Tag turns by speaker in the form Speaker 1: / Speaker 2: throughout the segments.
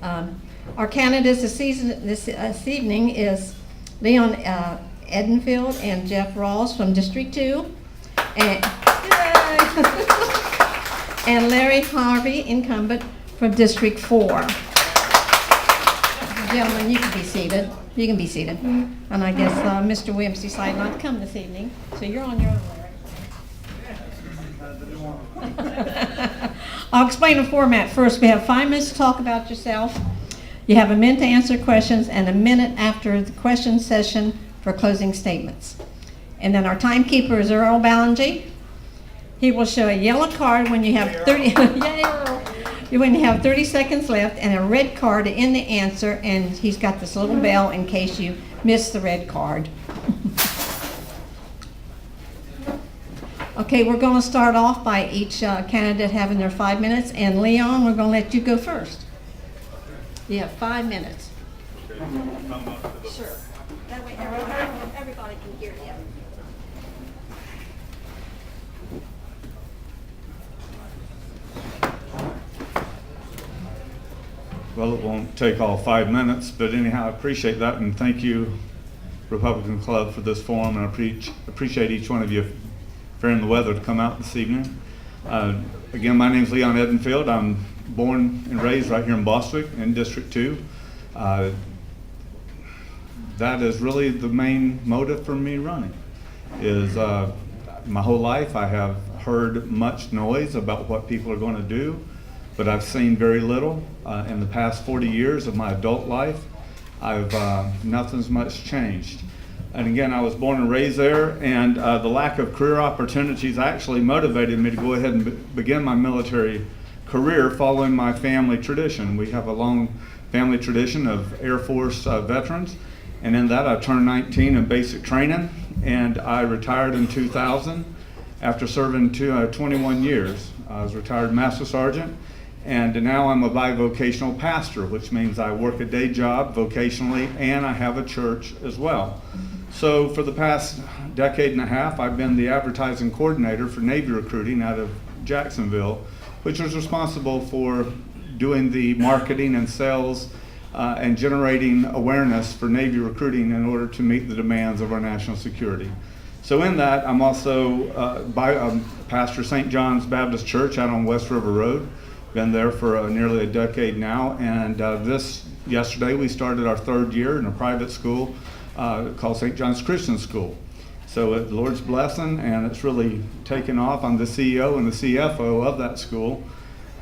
Speaker 1: Our candidates this evening is Leon Edenfield and Jeff Rawls from District 2. And, and Larry Harvey, incumbent, from District 4. Gentlemen, you can be seated. You can be seated. And I guess Mr. Williams decided not to come this evening, so you're on your own, Larry. I'll explain the format first. We have 5 minutes to talk about yourself. You have a minute to answer questions and a minute after the question session for closing statements. And then our timekeeper is Earl Ballingy. He will show a yellow card when you have 30. Yay, Earl. When you have 30 seconds left, and a red card to end the answer, and he's got this little bell in case you miss the red card. Okay, we're going to start off by each candidate having their 5 minutes, and Leon, we're going to let you go first. You have 5 minutes. Sure. That way everybody can hear you.
Speaker 2: Well, it won't take all 5 minutes, but anyhow, I appreciate that, and thank you, Republican Club, for this forum, and I appreciate each one of you fearing the weather to come out this evening. Again, my name is Leon Edenfield. I'm born and raised right here in Bostwick in District 2. That is really the main motive for me running, is my whole life I have heard much noise about what people are going to do, but I've seen very little. In the past 40 years of my adult life, nothing's much changed. And again, I was born and raised there, and the lack of career opportunities actually motivated me to go ahead and begin my military career following my family tradition. We have a long family tradition of Air Force veterans, and in that I turned 19 in basic training, and I retired in 2000 after serving 21 years. I was retired Master Sergeant, and now I'm a bivocational pastor, which means I work a day job vocationally and I have a church as well. So for the past decade and a half, I've been the advertising coordinator for Navy recruiting out of Jacksonville, which was responsible for doing the marketing and sales and generating awareness for Navy recruiting in order to meet the demands of our national security. So in that, I'm also pastor St. John's Baptist Church out on West River Road. Been there for nearly a decade now, and yesterday we started our 3rd year in a private school called St. John's Christian School. So the Lord's blessing, and it's really taken off. I'm the CEO and the CFO of that school,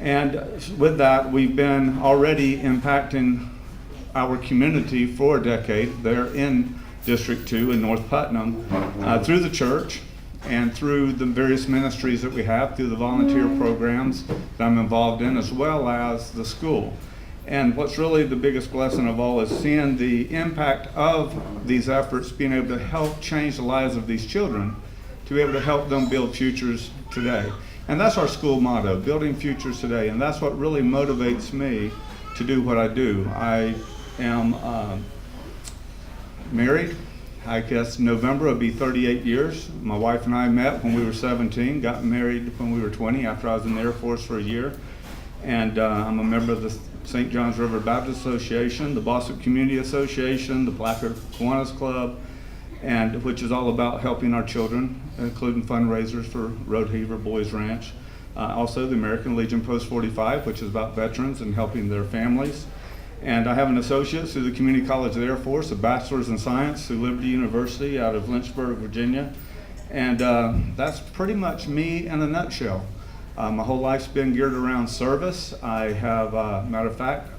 Speaker 2: and with that we've been already impacting our community for a decade there in District 2 in North Putnam through the church and through the various ministries that we have, through the volunteer programs that I'm involved in, as well as the school. And what's really the biggest blessing of all is seeing the impact of these efforts, being able to help change the lives of these children, to be able to help them build futures today. And that's our school motto, building futures today. And that's what really motivates me to do what I do. I am married. I guess November will be 38 years. My wife and I met when we were 17, got married when we were 20 after I was in the Air Force for a year. And I'm a member of the St. John's River Baptist Association, the Boston Community Association, the Black Kiwanis Club, and which is all about helping our children, including fundraisers for Roadheaver Boys Ranch. Also the American Legion Post 45, which is about veterans and helping their families. And I have an associate's through the Community College of the Air Force, a bachelor's in science through Liberty University out of Lynchburg, Virginia. And that's pretty much me in a nutshell. My whole life's been geared around service. I have, matter of fact,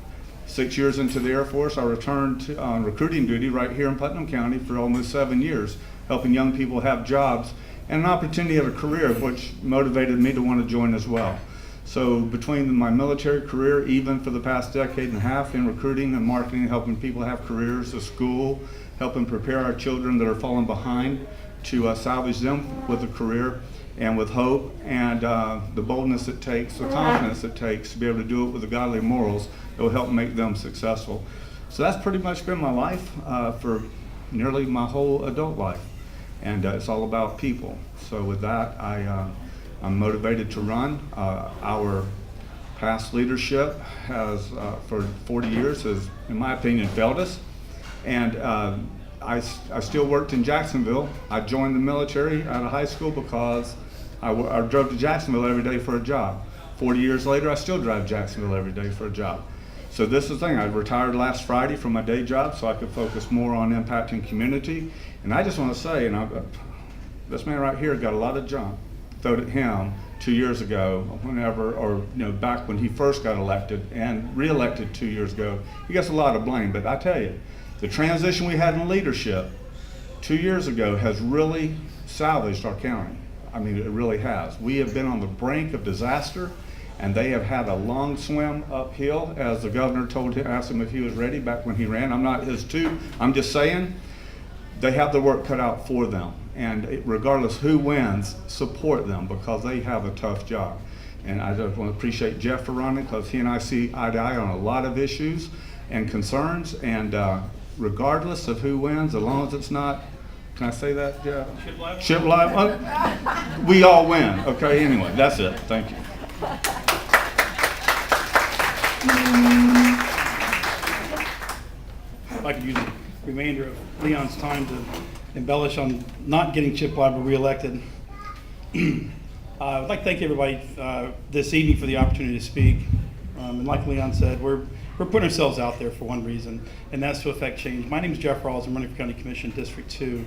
Speaker 2: 6 years into the Air Force, I returned on recruiting duty right here in Putnam County for almost 7 years, helping young people have jobs and an opportunity of a career, which motivated me to want to join as well. So between my military career, even for the past decade and a half in recruiting and marketing, helping people have careers, the school, helping prepare our children that are falling behind to salvage them with a career and with hope, and the boldness it takes, the confidence it takes to be able to do it with the godly morals that will help make them successful. So that's pretty much been my life for nearly my whole adult life, and it's all about people. So with that, I'm motivated to run. Our Past leadership has, for 40 years, has, in my opinion, failed us. And I still worked in Jacksonville. I joined the military out of high school because I drove to Jacksonville every day for a job. 40 years later, I still drive Jacksonville every day for a job. So this is the thing, I retired last Friday from my day job so I could focus more on impacting community. And I just want to say, this man right here got a lot of junk thrown at him 2 years ago, back when he first got elected and re-elected 2 years ago. He gets a lot of blame, but I tell you, the transition we had in leadership 2 years ago has really salvaged our county. I mean, it really has. We have been on the brink of disaster, and they have had a long swim uphill, as the governor asked him if he was ready back when he ran. I'm not his too. I'm just saying they have the work cut out for them. And regardless who wins, support them because they have a tough job. And I just want to appreciate Jeff for running because he and I see eye to eye on a lot of issues and concerns. And regardless of who wins, as long as it's not, can I say that, Jeff? Ship live. We all win. Okay, anyway, that's it. Thank you.
Speaker 3: I'd like to use the remainder of Leon's time to embellish on not getting Chip Liber reelected. I'd like to thank everybody this evening for the opportunity to speak. And like Leon said, we're putting ourselves out there for one reason, and that's to affect change. My name is Jeff Rawls. I'm running for County Commission District 2.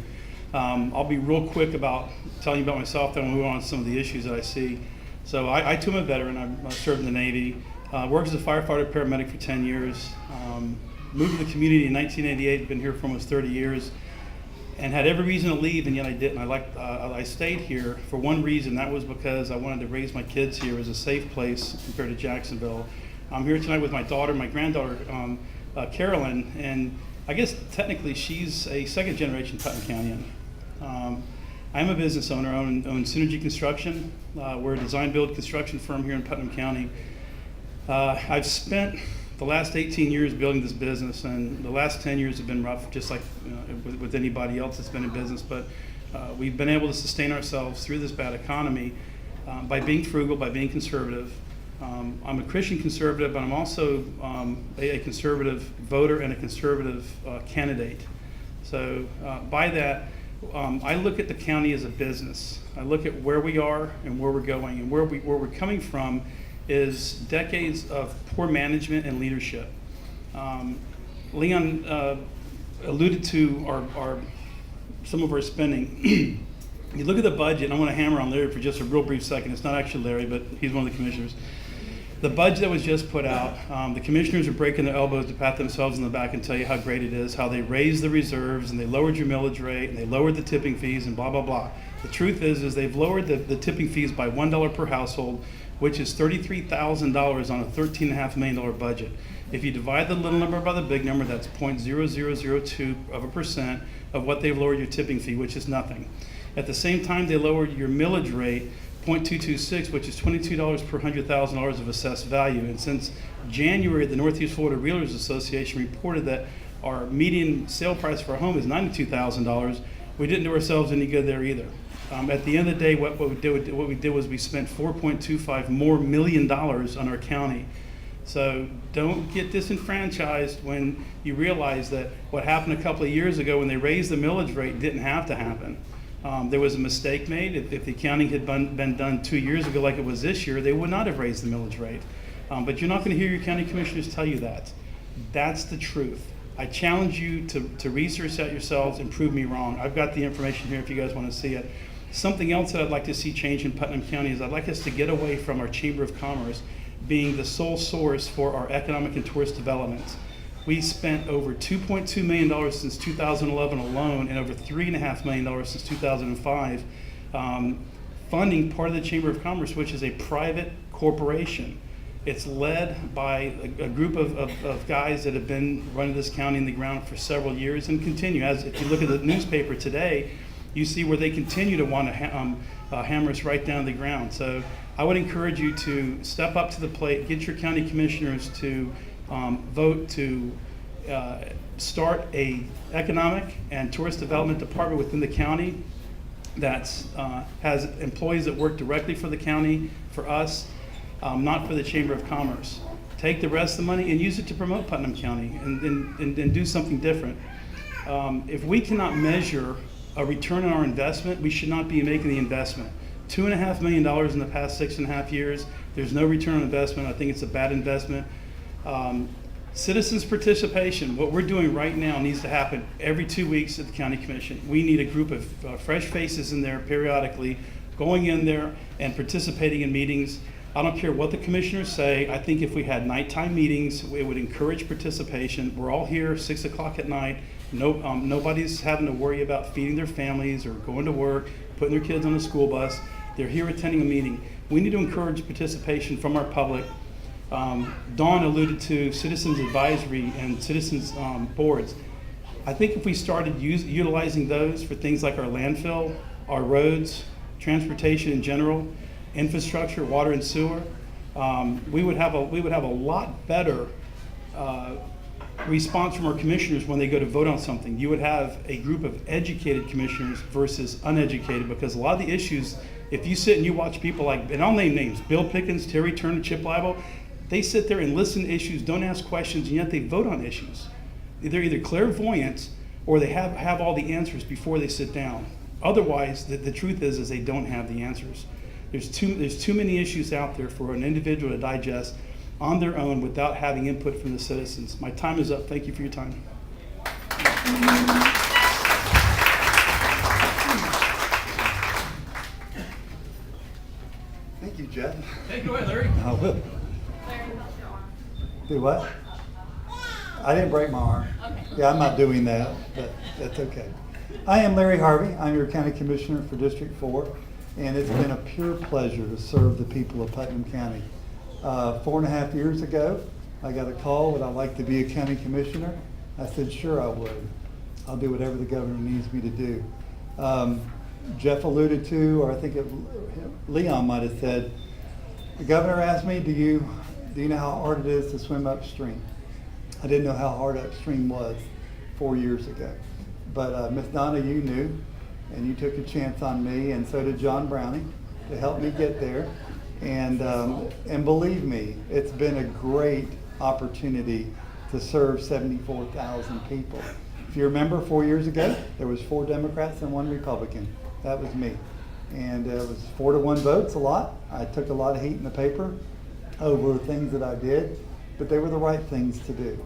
Speaker 3: I'll be real quick about telling you about myself, then we'll move on to some of the issues that I see. So I too am a veteran. I served in the Navy, worked as a firefighter paramedic for 10 years, moved to the community in 1988, been here for almost 30 years, and had every reason to leave, and yet I didn't. I stayed here for one reason. That was because I wanted to raise my kids here as a safe place compared to Jacksonville. I'm here tonight with my daughter, my granddaughter, Carolyn, and I guess technically she's a second generation Putnam Countyan. I'm a business owner. I own Synergy Construction. We're a design build construction firm here in Putnam County. I've spent the last 18 years building this business, and the last 10 years have been rough, just like with anybody else that's been in business. But we've been able to sustain ourselves through this bad economy by being frugal, by being conservative. I'm a Christian conservative, but I'm also a conservative voter and a conservative candidate. So by that, I look at the county as a business. I look at where we are and where we're going, and where we're coming from is decades of poor management and leadership. Leon alluded to some of our spending. You look at the budget, and I want to hammer on Larry for just a real brief second. It's not actually Larry, but he's one of the commissioners. The budget that was just put out, the commissioners are breaking their elbows to pat themselves in the back and tell you how great it is, how they raised the reserves and they lowered your millage rate and they lowered the tipping fees and blah, blah, blah. The truth is they've lowered the tipping fees by $1 per household, which is $33,000 on a $13.5 million budget. If you divide the little number by the big number, that's 0.0002% of what they've lowered your tipping fee, which is nothing. At the same time, they lowered your millage rate 0.226, which is $22 per $100,000 of assessed value. And since January, the Northeast Florida Realtors Association reported that our median sale price for a home is $92,000. We didn't do ourselves any good there either. At the end of the day, what we did was we spent $4.25 million on our county. So don't get disenfranchised when you realize that what happened a couple of years ago when they raised the millage rate didn't have to happen. There was a mistake made. If the accounting had been done 2 years ago like it was this year, they would not have raised the millage rate. But you're not going to hear your county commissioners tell you that. That's the truth. I challenge you to research that yourselves and prove me wrong. I've got the information here if you guys want to see it. Something else that I'd like to see change in Putnam County is I'd like us to get away from our Chamber of Commerce being the sole source for our economic and tourist development. We spent over $2.2 million since 2011 alone and over $3.5 million since 2005 funding part of the Chamber of Commerce, which is a private corporation. It's led by a group of guys that have been running this county in the ground for several years and continue. As if you look at the newspaper today, you see where they continue to want to hammer us right down to the ground. So I would encourage you to step up to the plate, get your county commissioners to vote to start a economic and tourist development department within the county that has employees that work directly for the county, for us. not for the Chamber of Commerce. Take the rest of the money and use it to promote Putnam County and do something different. If we cannot measure a return on our investment, we should not be making the investment. $2.5 million in the past 6.5 years, there's no return on investment. I think it's a bad investment. Citizens participation, what we're doing right now needs to happen every 2 weeks at the County Commission. We need a group of fresh faces in there periodically, going in there and participating in meetings. I don't care what the commissioners say. I think if we had nighttime meetings, it would encourage participation. We're all here 6 o'clock at night. Nobody's having to worry about feeding their families or going to work, putting their kids on a school bus. They're here attending a meeting. We need to encourage participation from our public. Dawn alluded to citizens advisory and citizens boards. I think if we started utilizing those for things like our landfill, our roads, transportation in general, infrastructure, water and sewer, we would have a lot better response from our commissioners when they go to vote on something. You would have a group of educated commissioners versus uneducated, because a lot of the issues, if you sit and you watch people like, and I'll name names, Bill Pickens, Terry Turner, Chip Libo, they sit there and listen to issues, don't ask questions, and yet they vote on issues. They're either clairvoyant or they have all the answers before they sit down. Otherwise, the truth is they don't have the answers. There's too many issues out there for an individual to digest on their own without having input from the citizens. My time is up. Thank you for your time.
Speaker 4: Thank you, Jeff.
Speaker 3: Hey, go ahead, Larry.
Speaker 4: I will. Do what? I didn't break my arm. Okay. Yeah, I'm not doing that, but that's okay. I am Larry Harvey. I'm your County Commissioner for District 4, and it's been a pure pleasure to serve the people of Putnam County. 4.5 years ago, I got a call, would I like to be a county commissioner? I said, sure I would. I'll do whatever the governor needs me to do. Jeff alluded to, or I think Leon might have said, the governor asked me, do you know how hard it is to swim upstream? I didn't know how hard upstream was 4 years ago. But Miss Donna, you knew, and you took a chance on me, and so did John Browning, to help me get there. And believe me, it's been a great opportunity to serve 74,000 people. If you remember 4 years ago, there was 4 Democrats and 1 Republican. That was me. And it was 4-1 votes, a lot. I took a lot of heat in the paper over things that I did, but they were the right things to do.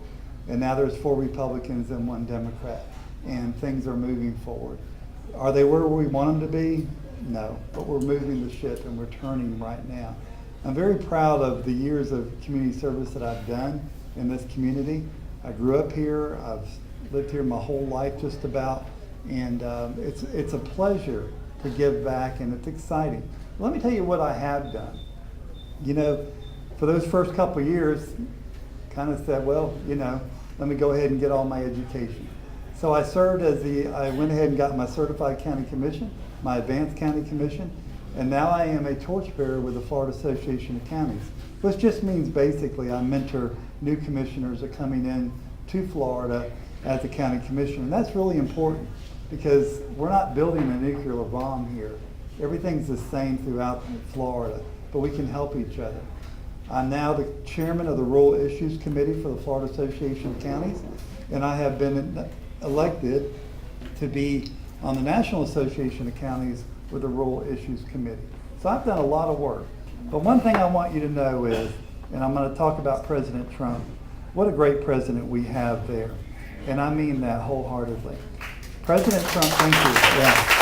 Speaker 4: And now there's 4 Republicans and 1 Democrat, and things are moving forward. Are they where we want them to be? No, but we're moving the ship and we're turning right now. I'm very proud of the years of community service that I've done in this community. I grew up here, I've lived here my whole life just about, and it's a pleasure to give back, and it's exciting. Let me tell you what I have done. You know, for those first couple of years, kind of said, well, you know, let me go ahead and get all my education. So I served I went ahead and got my certified county commission, my advanced county commission, and now I am a torchbearer with the Florida Association of Counties, which just means basically I mentor new commissioners that are coming in to Florida as a county commissioner. And that's really important because we're not building a nuclear bomb here. Everything's the same throughout Florida, but we can help each other. I'm now the chairman of the Rural Issues Committee for the Florida Association of Counties, and I have been elected to be on the National Association of Counties with the Rural Issues Committee. So I've done a lot of work. But one thing I want you to know is, and I'm going to talk about President Trump, what a great president we have there. And I mean that wholeheartedly. President Trump, thank you. Yeah.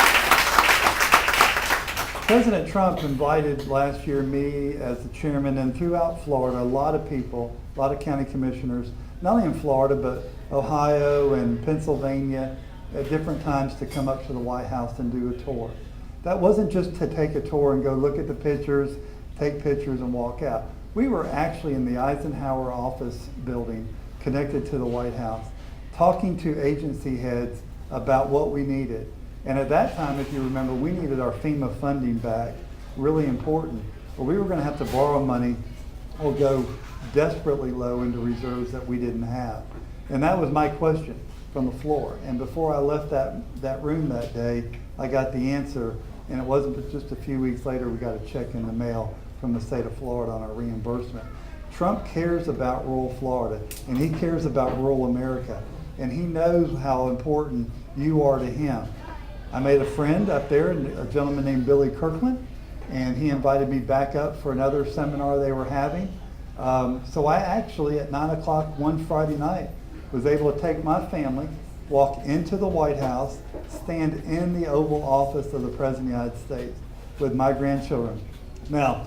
Speaker 4: President Trump invited last year me as the chairman, and throughout Florida, a lot of people, a lot of county commissioners, not only in Florida, but Ohio and Pennsylvania, at different times to come up to the White House and do a tour. That wasn't just to take a tour and go look at the pictures, take pictures and walk out. We were actually in the Eisenhower office building connected to the White House, talking to agency heads about what we needed. And at that time, if you remember, we needed our FEMA funding back, really important. But we were going to have to borrow money or go desperately low into reserves that we didn't have. And that was my question from the floor. And before I left that room that day, I got the answer, and it wasn't but just a few weeks later we got a check in the mail from the state of Florida on our reimbursement. Trump cares about rural Florida, and he cares about rural America, and he knows how important you are to him. I made a friend up there, a gentleman named Billy Kirkland, and he invited me back up for another seminar they were having. So I actually, at 9 o'clock one Friday night, was able to take my family, walk into the White House, stand in the Oval Office of the President of the United States with my grandchildren. Now,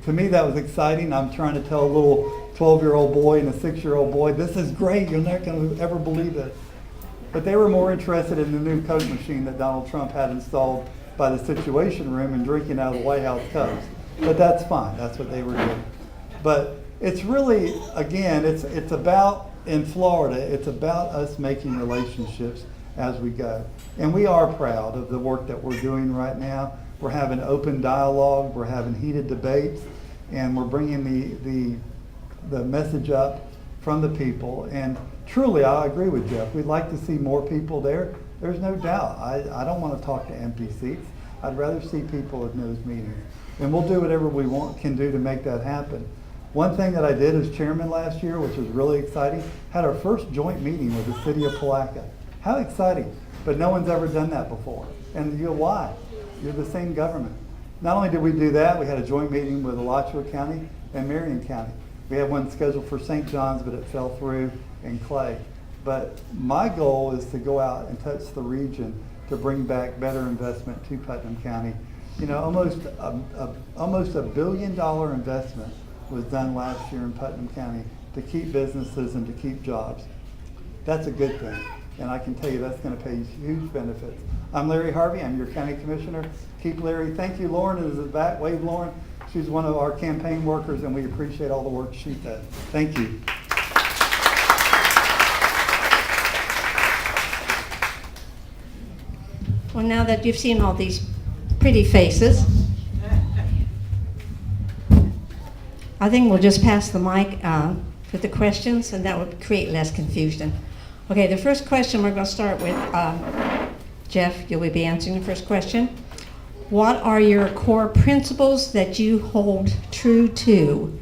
Speaker 4: to me that was exciting. I'm trying to tell a little 12-year-old boy and a 6-year-old boy, this is great, you're not going to ever believe it. But they were more interested in the new Coke machine that Donald Trump had installed by the Situation Room and drinking out of the White House cups. But that's fine, that's what they were doing. But it's really, again, it's about, in Florida, it's about us making relationships as we go. And we are proud of the work that we're doing right now. We're having open dialogue, we're having heated debates, and we're bringing the message up from the people. And truly, I agree with Jeff. We'd like to see more people there. There's no doubt. I don't want to talk to empty seats. I'd rather see people in those meetings. And we'll do whatever we can do to make that happen. One thing that I did as chairman last year, which was really exciting, had our first joint meeting with the city of Palatka. How exciting. But no one's ever done that before. And you know why? You're the same government. Not only did we do that, we had a joint meeting with Alachua County and Marion County. We had one scheduled for St. John's, but it fell through in Clay. But my goal is to go out and touch the region to bring back better investment to Putnam County. You know, almost $1 billion investment was done last year in Putnam County to keep businesses and to keep jobs. That's a good thing, and I can tell you that's going to pay huge benefits. I'm Larry Harvey, I'm your county commissioner. Keep Larry. Thank you, Lauren is at the back. Wave Lauren. She's one of our campaign workers, and we appreciate all the work she does. Thank you.
Speaker 1: Well, now that you've seen all these pretty faces, I think we'll just pass the mic for the questions, and that would create less confusion. Okay, the first question we're going to start with, Jeff, you'll be answering the first question. What are your core principles that you hold true to?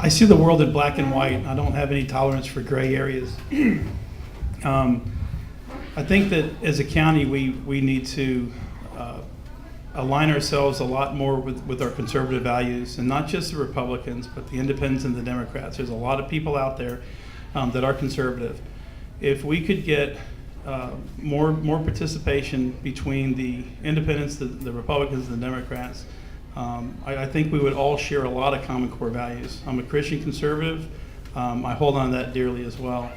Speaker 3: I see the world in black and white. I don't have any tolerance for gray areas. I think that as a county, we need to align ourselves a lot more with our conservative values, and not just the Republicans, but the independents and the Democrats. There's a lot of people out there that are conservative. If we could get more participation between the independents, the Republicans, and the Democrats, I think we would all share a lot of common core values. I'm a Christian conservative. I hold on to that dearly as well.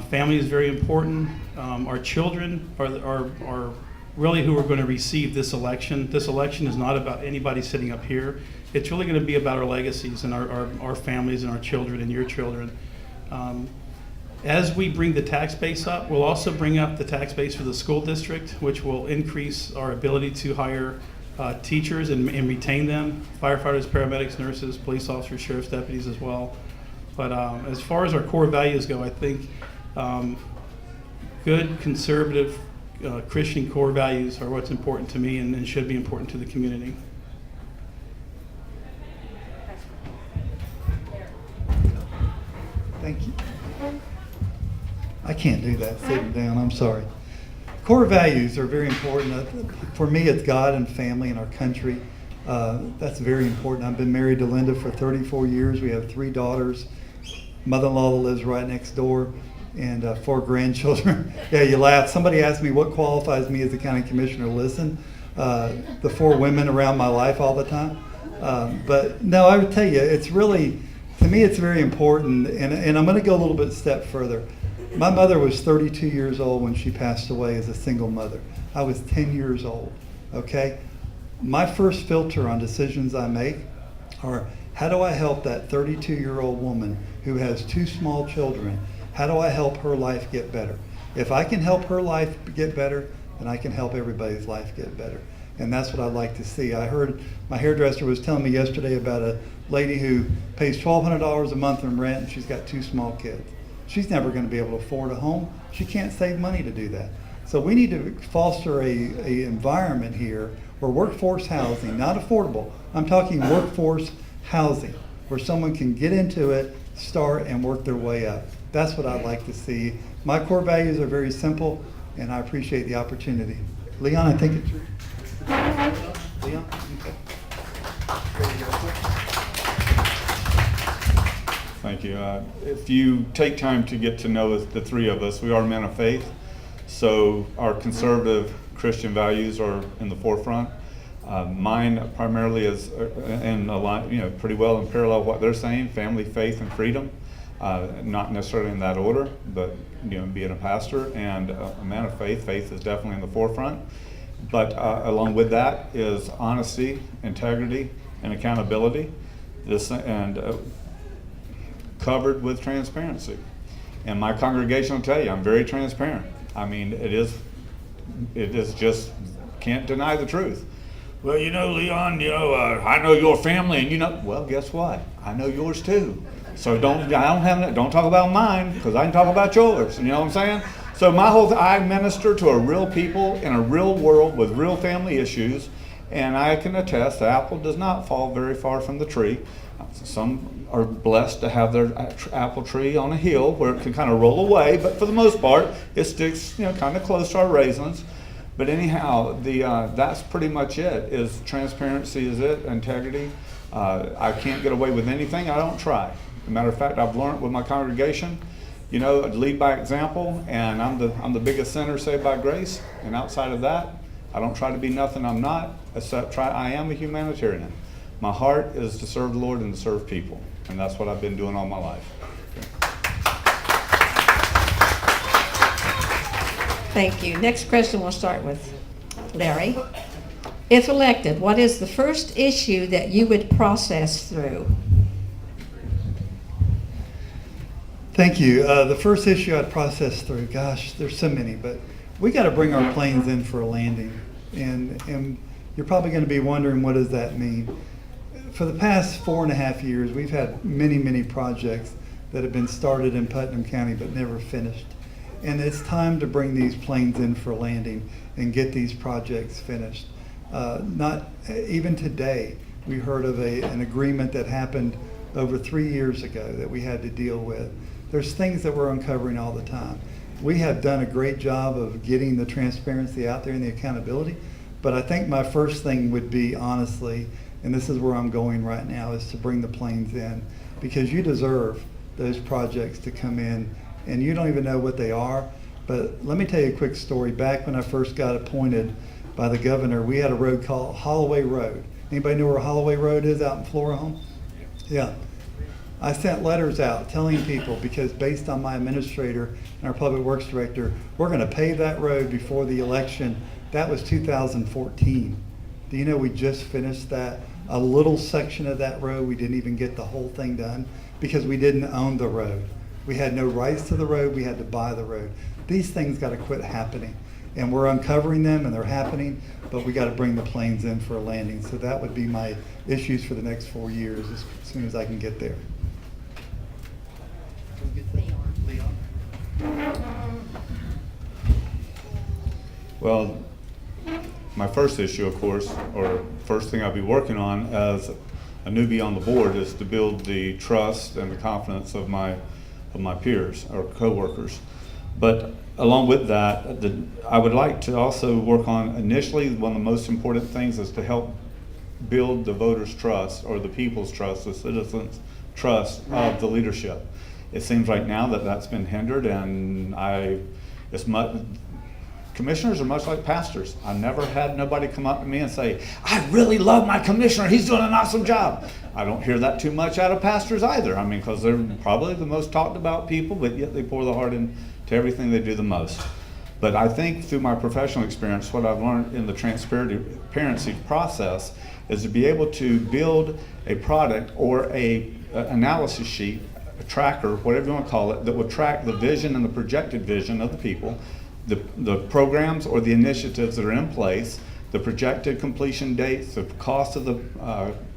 Speaker 3: Family is very important. Our children are really who are going to receive this election. This election is not about anybody sitting up here. It's really going to be about our legacies and our families and our children and your children. As we bring the tax base up, we'll also bring up the tax base for the school district, which will increase our ability to hire teachers and retain them, firefighters, paramedics, nurses, police officers, sheriff's deputies as well. But as far as our core values go, I think good conservative Christian core values are what's important to me and should be important to the community.
Speaker 4: Thank you. I can't do that sitting down, I'm sorry. Core values are very important. For me, it's God and family and our country. That's very important. I've been married to Linda for 34 years. We have 3 daughters. Mother-in-law lives right next door, and 4 grandchildren. Yeah, you laugh. Somebody asked me what qualifies me as a county commissioner. Listen, the 4 women around my life all the time. But no, I would tell you, it's really, to me, it's very important. And I'm going to go a little bit step further. My mother was 32 years old when she passed away as a single mother. I was 10 years old, okay? My first filter on decisions I make are, how do I help that 32-year-old woman who has 2 small children? How do I help her life get better? If I can help her life get better, then I can help everybody's life get better. And that's what I'd like to see. I heard my hairdresser was telling me yesterday about a lady who pays $1,200 a month in rent, and she's got 2 small kids. She's never going to be able to afford a home. She can't save money to do that. So we need to foster a environment here where workforce housing, not affordable, I'm talking workforce housing, where someone can get into it, start, and work their way up. That's what I'd like to see. My core values are very simple, and I appreciate the opportunity. Leon, I think it's your. Leon? Okay.
Speaker 2: Thank you. If you take time to get to know us, the three of us, we are men of faith. So our conservative Christian values are in the forefront. Mine primarily is in a line, pretty well in parallel with what they're saying: family, faith, and freedom. Not necessarily in that order, but being a pastor and a man of faith, faith is definitely in the forefront. But along with that is honesty, integrity, and accountability. Covered with transparency. And my congregation will tell you, I'm very transparent. I mean, it is just, can't deny the truth. Well, Leon, I know your family, and well, guess what? I know yours too. So don't talk about mine, because I can talk about yours. You know what I'm saying? So I minister to a real people in a real world with real family issues, and I can attest the apple does not fall very far from the tree. Some are blessed to have their apple tree on a hill where it can kind of roll away, but for the most part, it sticks, kind of close to our raisins. But anyhow, that's pretty much it. Is transparency is it, integrity. I can't get away with anything. I don't try. As a matter of fact, I've learned with my congregation, lead by example, and I'm the biggest sinner saved by grace. And outside of that, I don't try to be nothing I'm not, except I am a humanitarian. My heart is to serve the Lord and to serve people, and that's what I've been doing all my life.
Speaker 1: Thank you. Next question we'll start with Larry. If elected, what is the first issue that you would process through?
Speaker 4: Thank you. The first issue I'd process through, gosh, there's so many, but we got to bring our planes in for a landing. And you're probably going to be wondering, what does that mean? For the past 4.5 years, we've had many, many projects that have been started in Putnam County but never finished. And it's time to bring these planes in for landing and get these projects finished. Not even today, we heard of an agreement that happened over 3 years ago that we had to deal with. There's things that we're uncovering all the time. We have done a great job of getting the transparency out there and the accountability, but I think my first thing would be, honestly, and this is where I'm going right now, is to bring the planes in, because you deserve those projects to come in, and you don't even know what they are. But let me tell you a quick story. Back when I first got appointed by the governor, we had a road called Holloway Road. Anybody know where Holloway Road is out in Florahome? Yeah. I sent letters out telling people, because based on my administrator and our public works director, we're going to pave that road before the election. That was 2014. Do you know we just finished that? A little section of that road, we didn't even get the whole thing done because we didn't own the road. We had no rights to the road, we had to buy the road. These things got to quit happening. And we're uncovering them and they're happening, but we got to bring the planes in for a landing. So that would be my issues for the next 4 years as soon as I can get there.
Speaker 2: Well, my first issue, of course, or first thing I'll be working on as a newbie on the board, is to build the trust and the confidence of my peers or coworkers. But along with that, I would like to also work on, initially, one of the most important things is to help build the voters' trust, or the people's trust, the citizens' trust of the leadership. It seems right now that that's been hindered, and commissioners are much like pastors. I never had nobody come up to me and say, I really love my commissioner, he's doing an awesome job. I don't hear that too much out of pastors either. I mean, because they're probably the most talked about people, but yet they pour the heart into everything they do the most. But I think through my professional experience, what I've learned in the transparency process is to be able to build a product or a analysis sheet, a tracker, whatever you want to call it, that would track the vision and the projected vision of the people, the programs or the initiatives that are in place, the projected completion dates, the cost of the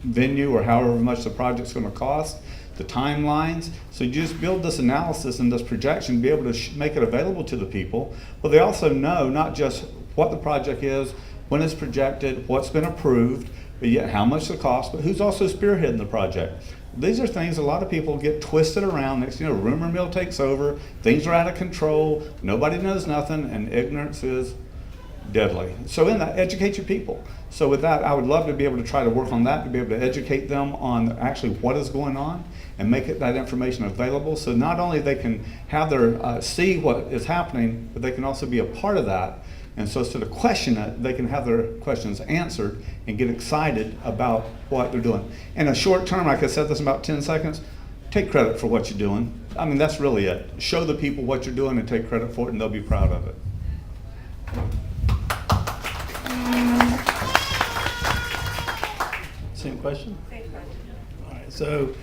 Speaker 2: venue or however much the project's going to cost, the timelines. So you just build this analysis and this projection, be able to make it available to the people. But they also know not just what the project is, when it's projected, what's been approved, but yet how much it costs, but who's also spearheading the project. These are things a lot of people get twisted around. Next thing you know, rumor mill takes over, things are out of control, nobody knows nothing, and ignorance is deadly. So in that, educate your people. So with that, I would love to be able to try to work on that, to be able to educate them on actually what is going on and make that information available. So not only they can have their, see what is happening, but they can also be a part of that. And so instead of question it, they can have their questions answered and get excited about what they're doing. In a short term, like I said this in about 10 seconds, take credit for what you're doing. I mean, that's really it. Show the people what you're doing and take credit for it, and they'll be proud of it.
Speaker 3: Same question? Same question. All right, so,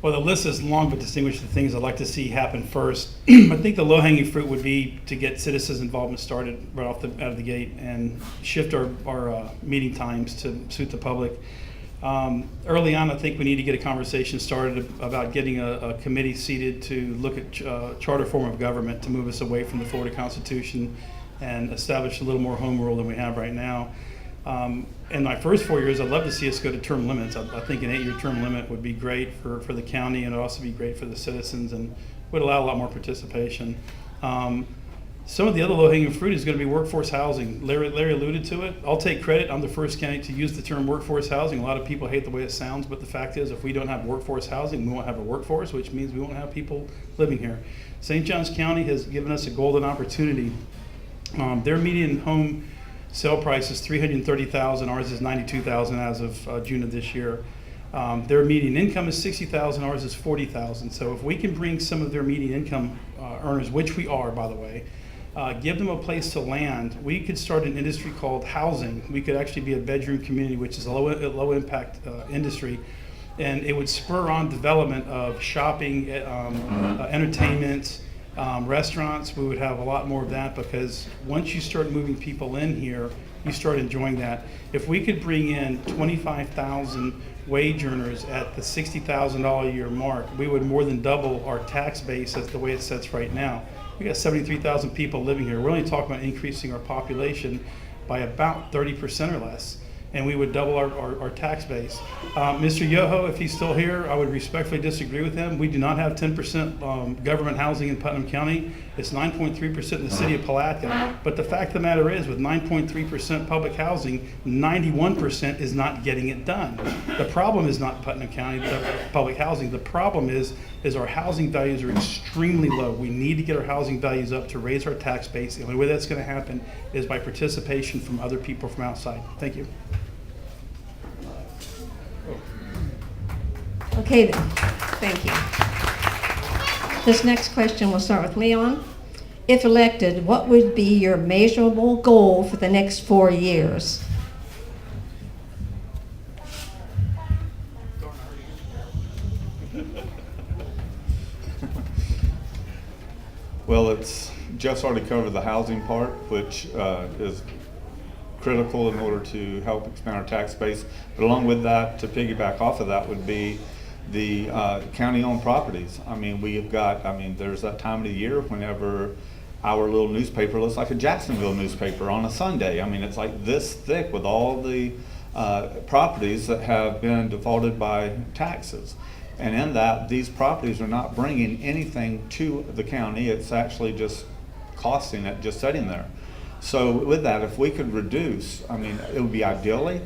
Speaker 3: well, the list is long, but distinguish the things I'd like to see happen first. I think the low-hanging fruit would be to get citizens' involvement started right out of the gate and shift our meeting times to suit the public. Early on, I think we need to get a conversation started about getting a committee seated to look at charter form of government to move us away from the Florida Constitution and establish a little more home rule than we have right now. In my first 4 years, I'd love to see us go to term limits. I think an 8-year term limit would be great for the county, and it would also be great for the citizens and would allow a lot more participation. Some of the other low-hanging fruit is going to be workforce housing. Larry alluded to it. I'll take credit. I'm the first county to use the term workforce housing. A lot of people hate the way it sounds, but the fact is if we don't have workforce housing, we won't have a workforce, which means we won't have people living here. St. Johns County has given us a golden opportunity. Their median home sale price is $330,000. Ours is $92,000 as of June of this year. Their median income is $60,000. Ours is $40,000. So if we can bring some of their median income earners, which we are, by the way, give them a place to land, we could start an industry called housing. We could actually be a bedroom community, which is a low impact industry. And it would spur on development of shopping, entertainment, restaurants. We would have a lot more of that because once you start moving people in here, you start enjoying that. If we could bring in 25,000 wage earners at the $60,000 a year mark, we would more than double our tax base as the way it sits right now. We got 73,000 people living here. We're only talking about increasing our population by about 30% or less, and we would double our tax base. Mr. Yoho, if he's still here, I would respectfully disagree with him. We do not have 10% government housing in Putnam County. It's 9.3% in the city of Palatka. But the fact of the matter is, with 9.3% public housing, 91% is not getting it done. The problem is not Putnam County public housing. The problem is our housing values are extremely low. We need to get our housing values up to raise our tax base. The only way that's going to happen is by participation from other people from outside. Thank you.
Speaker 1: Okay then, thank you. This next question will start with Leon. If elected, what would be your measurable goal for the next 4 years?
Speaker 2: Well, Jeff's already covered the housing part, which is critical in order to help expand our tax base. But along with that, to piggyback off of that, would be the county-owned properties. I mean, there's that time of the year whenever our little newspaper looks like a Jacksonville newspaper on a Sunday. I mean, it's like this thick with all the properties that have been defaulted by taxes. And in that, these properties are not bringing anything to the county. It's actually just costing it, just sitting there. So with that, if we could reduce, I mean, it would be ideally,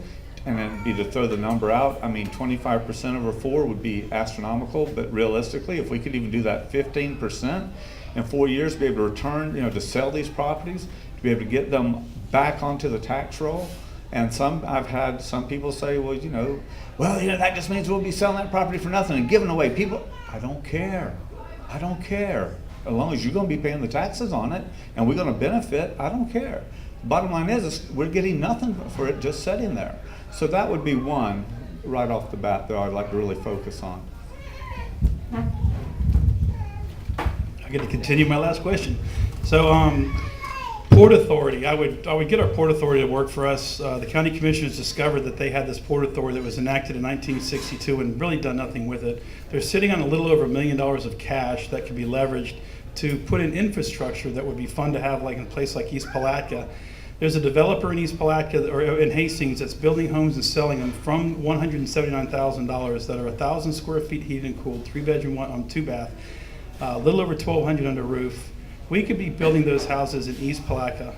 Speaker 2: and it'd be to throw the number out, I mean, 25% over 4 would be astronomical, but realistically, if we could even do that 15% in 4 years, be able to return, to sell these properties, to be able to get them back onto the tax roll. And I've had some people say, well, that just means we'll be selling that property for nothing and giving away people. I don't care. As long as you're going to be paying the taxes on it and we're going to benefit, I don't care. Bottom line is we're getting nothing for it just sitting there. So that would be one right off the bat that I'd like to really focus on.
Speaker 3: I get to continue my last question. So Port Authority, I would get our Port Authority to work for us. The county commissioners discovered that they had this Port Authority that was enacted in 1962 and really done nothing with it. They're sitting on a little over $1 million of cash that could be leveraged to put in infrastructure that would be fun to have, like in a place like East Palatka. There's a developer in East Palatka or in Hastings that's building homes and selling them from $179,000 that are 1,000 square feet heated and cooled, 3-bedroom, 2-bath, a little over 1,200 under roof. We could be building those houses in East Palatka,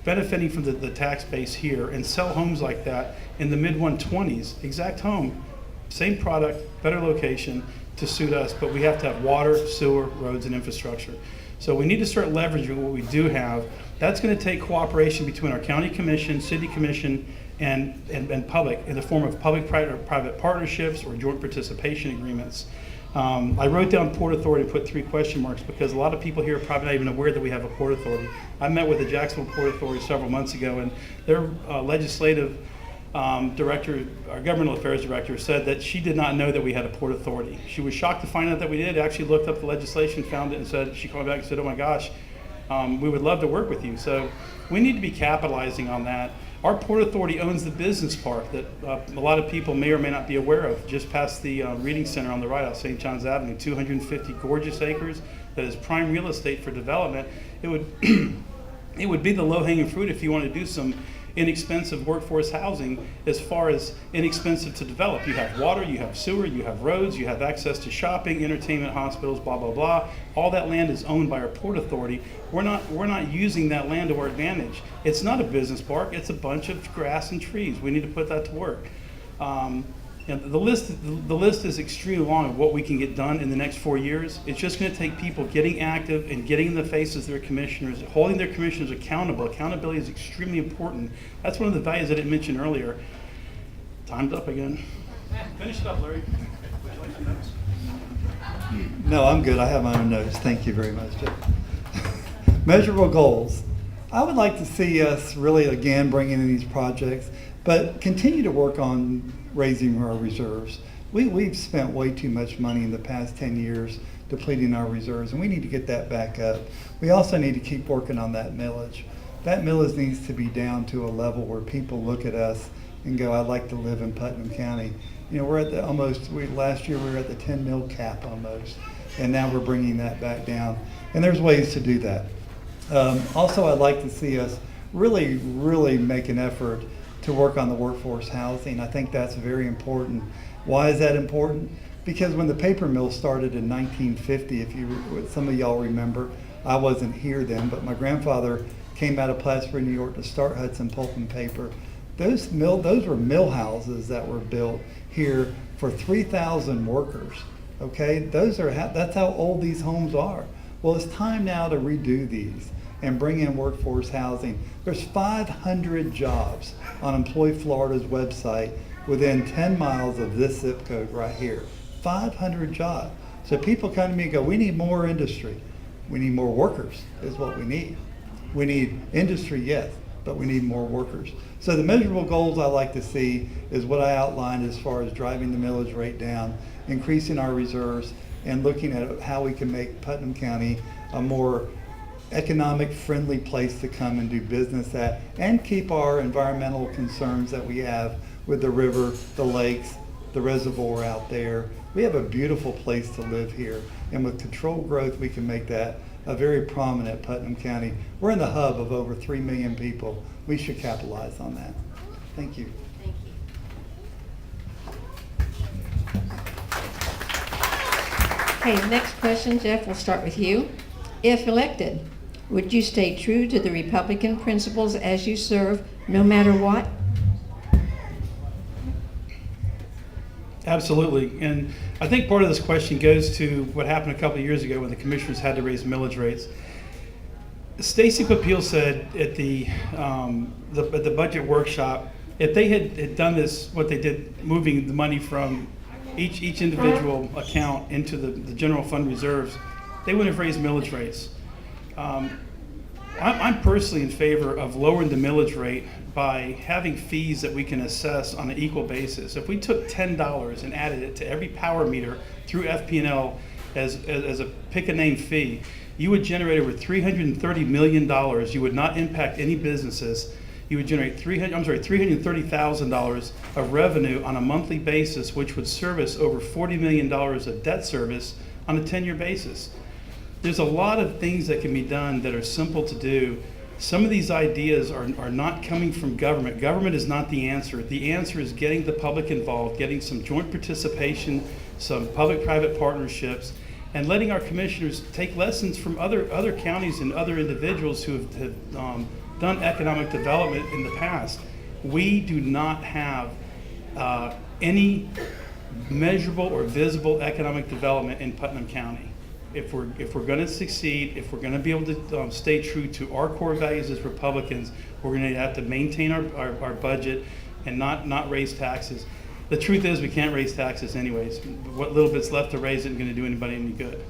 Speaker 3: benefiting from the tax base here, and sell homes like that in the mid-120s, exact home, same product, better location to suit us, but we have to have water, sewer, roads, and infrastructure. So we need to start leveraging what we do have. That's going to take cooperation between our county commission, city commission, and public in the form of public-private partnerships or joint participation agreements. I wrote down Port Authority and put 3 question marks because a lot of people here are probably not even aware that we have a Port Authority. I met with the Jacksonville Port Authority several months ago, and their legislative director, our governmental affairs director, said that she did not know that we had a Port Authority. She was shocked to find out that we did. Actually looked up the legislation, found it, and said, she called back and said, oh my gosh, we would love to work with you. So we need to be capitalizing on that. Our Port Authority owns the business park that a lot of people may or may not be aware of, just past the Reading Center on the right off St. John's Avenue, 250 gorgeous acres that is prime real estate for development. It would, it would be the low-hanging fruit if you want to do some inexpensive workforce housing as far as inexpensive to develop. You have water, you have sewer, you have roads, you have access to shopping, entertainment, hospitals, blah, blah, blah. All that land is owned by our Port Authority. We're not using that land to our advantage. It's not a business park, it's a bunch of grass and trees. We need to put that to work. And the list is extremely long of what we can get done in the next 4 years. It's just going to take people getting active and getting in the faces of their commissioners, holding their commissioners accountable. Accountability is extremely important. That's one of the values I didn't mention earlier. Time's up again. Finish it up, Larry. Would you like some notes?
Speaker 4: No, I'm good. I have my own notes. Thank you very much, Jeff. Measurable goals. I would like to see us really, again, bringing in these projects, but continue to work on raising our reserves. We've spent way too much money in the past 10 years depleting our reserves, and we need to get that back up. We also need to keep working on that millage. That millage needs to be down to a level where people look at us and go, I'd like to live in Putnam County. You know, we're at the last year we were at the 10 mil cap almost, and now we're bringing that back down. And there's ways to do that. Also, I'd like to see us really make an effort to work on the workforce housing. I think that's very important. Why is that important? Because when the paper mill started in 1950, some of y'all remember, I wasn't here then, but my grandfather came out of Plattsburgh, New York to start Hudson Pulp and Paper. Those were mill houses that were built here for 3,000 workers. Okay, that's how old these homes are. Well, it's time now to redo these and bring in workforce housing. There's 500 jobs on Employ Florida's website within 10 miles of this zip code right here. 500 jobs. So people come to me and go, we need more industry. We need more workers is what we need. We need industry, yes, but we need more workers. So the measurable goals I like to see is what I outlined as far as driving the millage rate down, increasing our reserves, and looking at how we can make Putnam County a more economic friendly place to come and do business at, and keep our environmental concerns that we have with the river, the lakes, the reservoir out there. We have a beautiful place to live here, and with controlled growth we can make that a very prominent Putnam County. We're in the hub of over 3 million people. We should capitalize on that. Thank you.
Speaker 1: Thank you. Okay, next question, Jeff, we'll start with you. If elected, would you stay true to the Republican principles as you serve, no matter what?
Speaker 3: Absolutely, and I think part of this question goes to what happened a couple of years ago when the commissioners had to raise millage rates. Stacy Papil said at the budget workshop, if they had done this, what they did, moving the money from each individual account into the general fund reserves, they wouldn't have raised millage rates. I'm personally in favor of lowering the millage rate by having fees that we can assess on an equal basis. If we took $10 and added it to every power meter through FP&L as a pick a name fee, you would generate over $330 million. You would not impact any businesses. You would generate $330,000 of revenue on a monthly basis, which would service over $40 million of debt service on a 10-year basis. There's a lot of things that can be done that are simple to do. Some of these ideas are not coming from government. Government is not the answer. The answer is getting the public involved, getting some joint participation, some public-private partnerships, and letting our commissioners take lessons from other counties and other individuals who have done economic development in the past. We do not have any measurable or visible economic development in Putnam County. If we're going to succeed, if we're going to be able to stay true to our core values as Republicans, we're going to have to maintain our budget and not raise taxes. The truth is we can't raise taxes anyways. What little bit's left to raise isn't going to do anybody any good.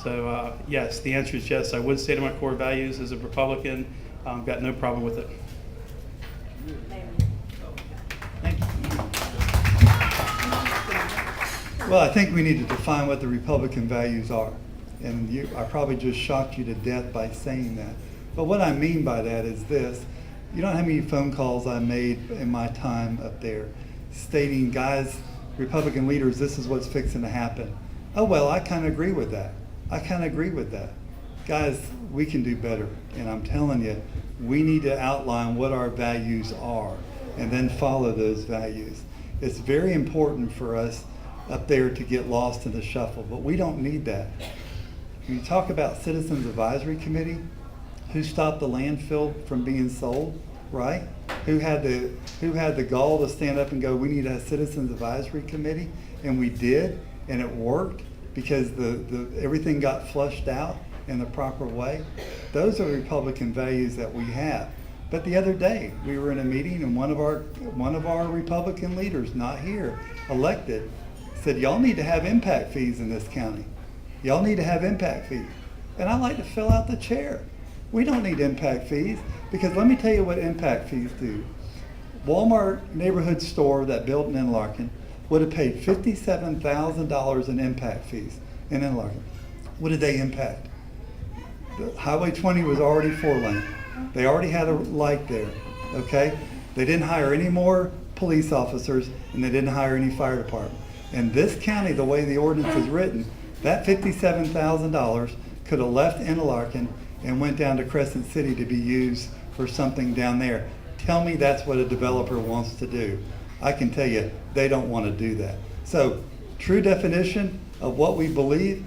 Speaker 3: So yes, the answer is yes. I would stay to my core values as a Republican. Got no problem with it.
Speaker 4: Well, I think we need to define what the Republican values are. And I probably just shocked you to death by saying that. But what I mean by that is this. You don't know how many phone calls I made in my time up there stating, guys, Republican leaders, this is what's fixing to happen. Oh, well, I kind of agree with that. Guys, we can do better. And I'm telling you, we need to outline what our values are and then follow those values. It's very important for us up there to get lost in the shuffle, but we don't need that. When you talk about Citizens Advisory Committee, who stopped the landfill from being sold, right? Who had the gall to stand up and go, we need a Citizens Advisory Committee? And we did, and it worked because everything got flushed out in the proper way. Those are Republican values that we have. But the other day, we were in a meeting and one of our Republican leaders, not here, elected, said, y'all need to have impact fees in this county. Y'all need to have impact fees. And I like to fill out the chair. We don't need impact fees because let me tell you what impact fees do. Walmart neighborhood store that built in Interlaken would have paid $57,000 in impact fees in Interlaken. What did they impact? The Highway 20 was already 4-lane. They already had a light there, okay? They didn't hire any more police officers and they didn't hire any fire department. In this county, the way the ordinance is written, that $57,000 could have left Interlaken and went down to Crescent City to be used for something down there. Tell me that's what a developer wants to do. I can tell you they don't want to do that. So, true definition of what we believe,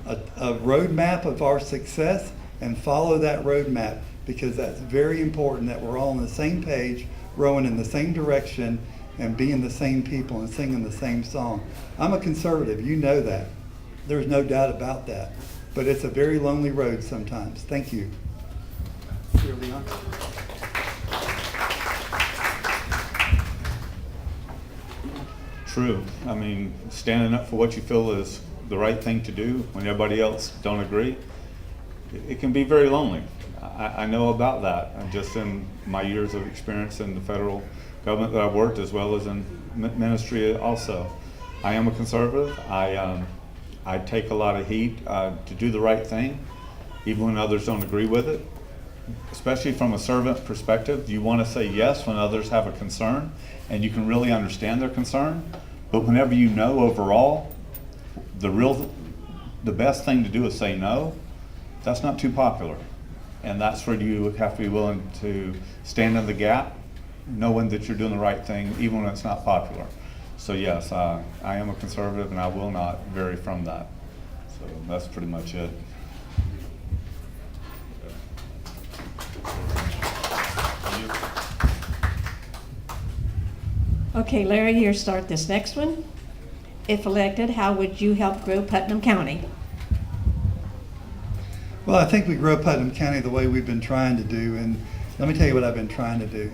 Speaker 4: a roadmap of our success, and follow that roadmap because that's very important that we're all on the same page, rowing in the same direction, and being the same people and singing the same song. I'm a conservative, you know that. There's no doubt about that. But it's a very lonely road sometimes. Thank you. Here, Leon.
Speaker 2: True. I mean, standing up for what you feel is the right thing to do when everybody else don't agree, it can be very lonely. I know about that. And just in my years of experience in the federal government that I've worked as well as in ministry also. I am a conservative. I take a lot of heat to do the right thing, even when others don't agree with it. Especially from a servant perspective, you want to say yes when others have a concern, and you can really understand their concern. But whenever you know overall, the best thing to do is say no. That's not too popular, and that's where you have to be willing to stand in the gap, knowing that you're doing the right thing, even when it's not popular. So yes, I am a conservative and I will not vary from that. So that's pretty much it.
Speaker 1: Okay, Larry, here, start this next one. If elected, how would you help grow Putnam County?
Speaker 4: Well, I think we grow Putnam County the way we've been trying to do, and let me tell you what I've been trying to do.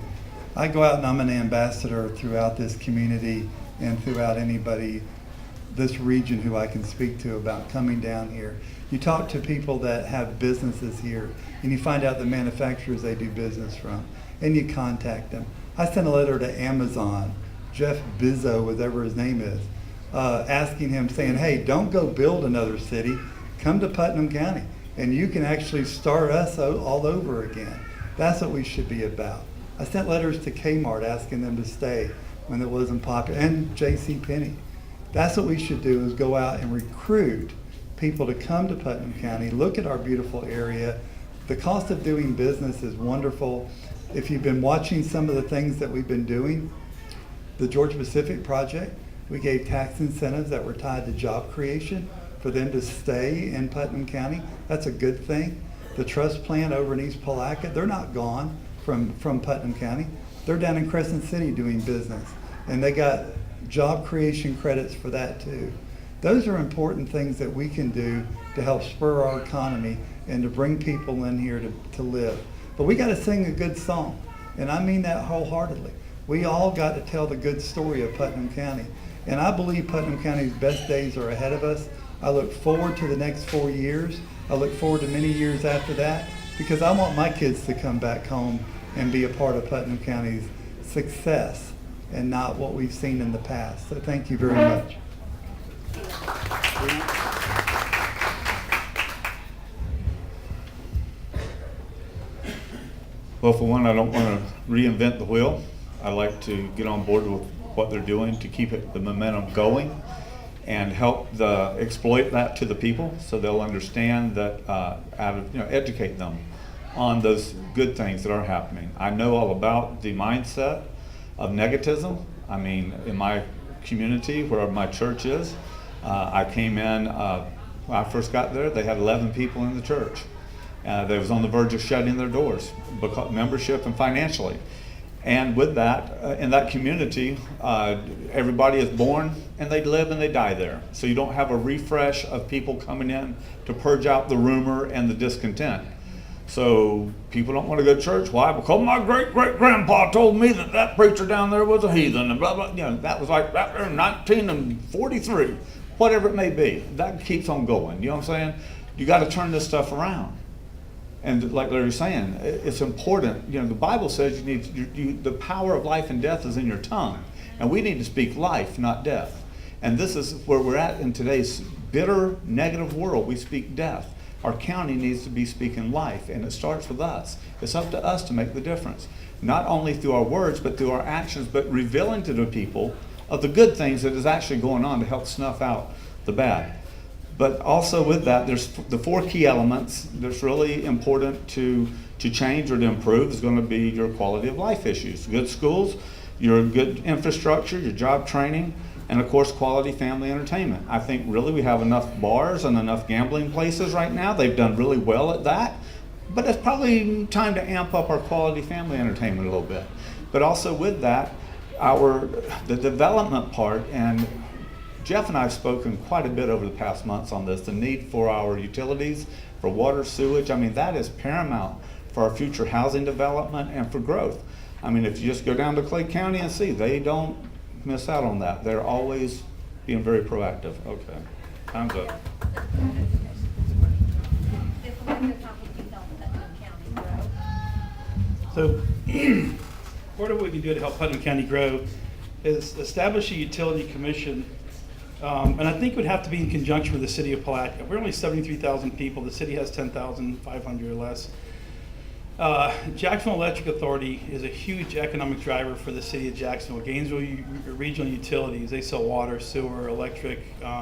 Speaker 4: I go out and I'm an ambassador throughout this community and throughout anybody, this region who I can speak to about coming down here. You talk to people that have businesses here and you find out the manufacturers they do business from and you contact them. I sent a letter to Amazon, Jeff Bizzo, whatever his name is. asking him, saying, hey, don't go build another city. Come to Putnam County, and you can actually start us all over again. That's what we should be about. I sent letters to Kmart asking them to stay when it wasn't popular, and J.C. Penney. That's what we should do, is go out and recruit people to come to Putnam County, look at our beautiful area. The cost of doing business is wonderful. If you've been watching some of the things that we've been doing, the Georgia Pacific Project, we gave tax incentives that were tied to job creation for them to stay in Putnam County. That's a good thing. The trust plant over in East Palatka, they're not gone from Putnam County. They're down in Crescent City doing business, and they got job creation credits for that too. Those are important things that we can do to help spur our economy and to bring people in here to live. But we got to sing a good song, and I mean that wholeheartedly. We all got to tell the good story of Putnam County, and I believe Putnam County's best days are ahead of us. I look forward to the next 4 years. I look forward to many years after that, because I want my kids to come back home and be a part of Putnam County's success and not what we've seen in the past. So thank you very much.
Speaker 2: Well, for one, I don't want to reinvent the wheel. I like to get on board with what they're doing to keep the momentum going and help exploit that to the people so they'll understand that, educate them on those good things that are happening. I know all about the mindset of negativism. I mean, in my community where my church is, I came in, when I first got there, they had 11 people in the church. They was on the verge of shutting their doors because membership and financially. And with that, in that community, everybody is born and they live and they die there. So you don't have a refresh of people coming in to purge out the rumor and the discontent. So people don't want to go to church. Why? Because my great-great-grandpa told me that preacher down there was a heathen and blah, blah. You know, that was like right there in 1943. Whatever it may be, that keeps on going. You know what I'm saying? You got to turn this stuff around. And like Larry's saying, it's important. You know, the Bible says you need the power of life and death is in your tongue, and we need to speak life, not death. And this is where we're at in today's bitter, negative world. We speak death. Our county needs to be speaking life, and it starts with us. It's up to us to make the difference, not only through our words, but through our actions, but revealing to the people of the good things that is actually going on to help snuff out the bad. But also with that, there's the 4 key elements that's really important to change or to improve is going to be your quality of life issues. Good schools, your good infrastructure, your job training, and of course quality family entertainment. I think really we have enough bars and enough gambling places right now. They've done really well at that. But it's probably time to amp up our quality family entertainment a little bit. But also with that, the development part, and Jeff and I have spoken quite a bit over the past months on this, the need for our utilities, for water, sewage. I mean, that is paramount for our future housing development and for growth. I mean, if you just go down to Clay County and see, they don't miss out on that. They're always being very proactive. Okay, time's up.
Speaker 3: So part of what we can do to help Putnam County grow is establish a utility commission. And I think it would have to be in conjunction with the city of Palatka. We're only 73,000 people. The city has 10,500 or less. Jacksonville Electric Authority is a huge economic driver for the city of Jacksonville. Gainesville Regional Utilities, they sell water, sewer, electric.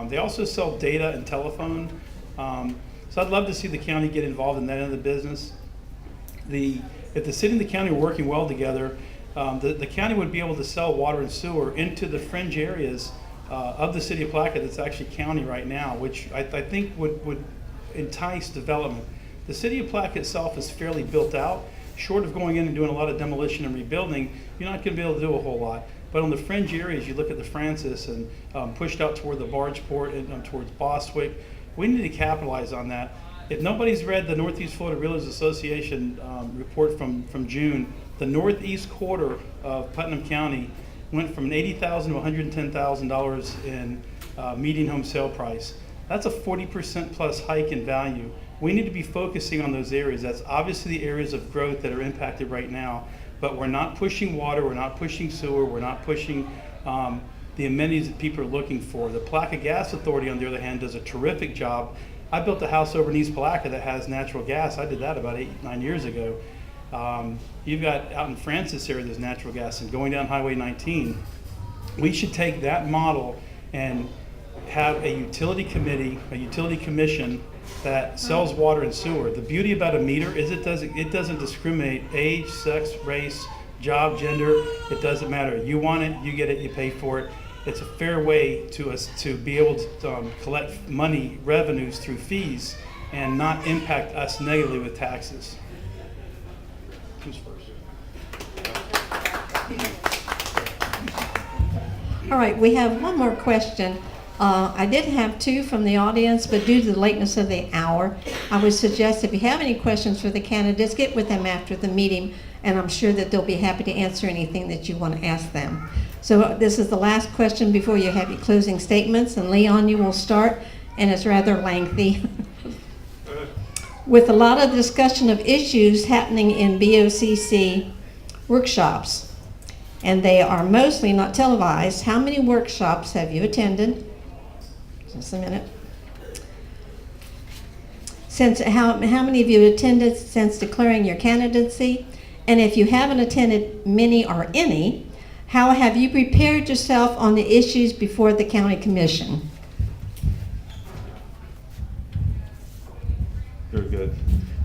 Speaker 3: They also sell data and telephone. So I'd love to see the county get involved in that end of the business. If the city and the county are working well together, the county would be able to sell water and sewer into the fringe areas of the city of Palatka that's actually county right now, which I think would entice development. The city of Palatka itself is fairly built out. Short of going in and doing a lot of demolition and rebuilding, you're not going to be able to do a whole lot. But on the fringe areas, you look at the Francis and pushed out toward the barge port and towards Bostwick, we need to capitalize on that. If nobody's read the Northeast Florida Realtors Association report from June, the northeast quarter of Putnam County went from $80,000 to $110,000 in median home sale price. That's a 40% plus hike in value. We need to be focusing on those areas. That's obviously the areas of growth that are impacted right now, but we're not pushing water, we're not pushing sewer, we're not pushing the amenities that people are looking for. The Palaca Gas Authority, on the other hand, does a terrific job. I built a house over in East Palaca that has natural gas. I did that about 8-9 years ago. You've got out in Francis area, there's natural gas, and going down Highway 19. We should take that model and have a utility committee, a utility commission that sells water and sewer. The beauty about a meter is it doesn't discriminate age, sex, race, job, gender. It doesn't matter. You want it, you get it, you pay for it. It's a fair way to us to be able to collect money, revenues through fees, and not impact us negatively with taxes. Who's first?
Speaker 1: All right, we have one more question. I did have two from the audience, but due to the lateness of the hour, I would suggest if you have any questions for the candidates, get with them after the meeting, and I'm sure that they'll be happy to answer anything that you want to ask them. So this is the last question before you have your closing statements, and Leon, you will start, and it's rather lengthy. With a lot of discussion of issues happening in BOCC workshops, and they are mostly not televised, how many workshops have you attended? Just a minute. How many of you attended since declaring your candidacy? And if you haven't attended many or any, how have you prepared yourself on the issues before the county commission?
Speaker 2: Very good.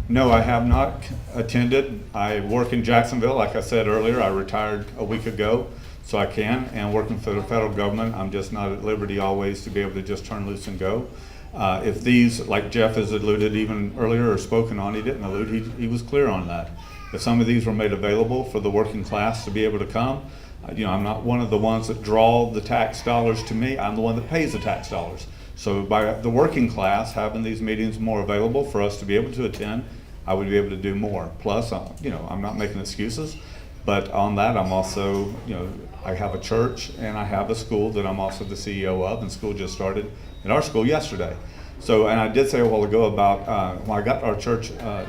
Speaker 2: No, I have not attended. I work in Jacksonville. Like I said earlier, I retired a week ago, so I can. And working for the federal government, I'm just not at liberty always to be able to just turn loose and go. If these, like Jeff has alluded even earlier or spoken on, he didn't allude, he was clear on that. If some of these were made available for the working class to be able to come, I'm not one of the ones that draw the tax dollars to me. I'm the one that pays the tax dollars. So by the working class having these meetings more available for us to be able to attend, I would be able to do more. Plus, I'm not making excuses, but on that, I'm also, I have a church and I have a school that I'm also the CEO of, and school just started at our school yesterday. So, and I did say a while ago about when I got our church a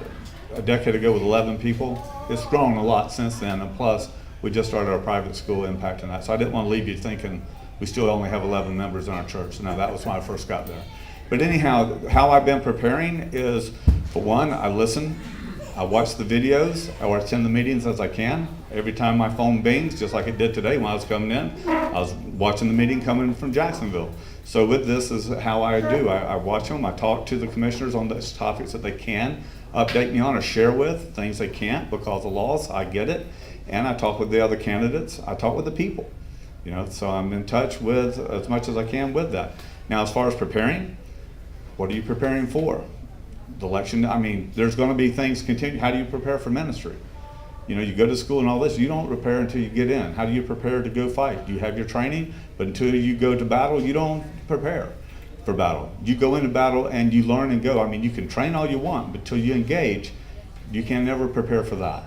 Speaker 2: decade ago with 11 people. It's grown a lot since then, and plus, we just started our private school impacting that. So I didn't want to leave you thinking we still only have 11 members in our church. No, that was when I first got there. But anyhow, how I've been preparing is, for one, I listen, I watch the videos, or attend the meetings as I can. Every time my phone bings, just like it did today when I was coming in, I was watching the meeting coming from Jacksonville. So with this is how I do. I watch them, I talk to the commissioners on those topics that they can update me on or share with, things they can't because of laws, I get it. And I talk with the other candidates, I talk with the people. So I'm in touch with as much as I can with that. Now, as far as preparing, what are you preparing for? The election, there's going to be things continue. How do you prepare for ministry? You go to school and all this, you don't prepare until you get in. How do you prepare to go fight? You have your training, but until you go to battle, you don't prepare for battle. You go into battle and you learn and go. You can train all you want, but until you engage, you can never prepare for that.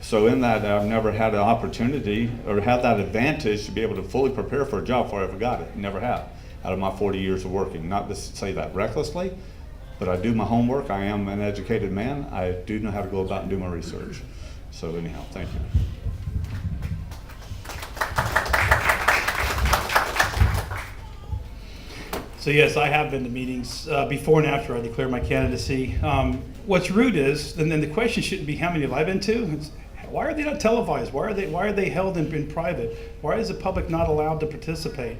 Speaker 2: So in that, I've never had an opportunity or had that advantage to be able to fully prepare for a job before I ever got it. Never have, out of my 40 years of working. Not to say that recklessly, but I do my homework. I am an educated man. I do know how to go about and do my research. So anyhow, thank you.
Speaker 3: So yes, I have been to meetings before and after I declared my candidacy. What's rude is, and then the question shouldn't be how many have I been to? It's, why are they not televised? Why are they held in private? Why is the public not allowed to participate?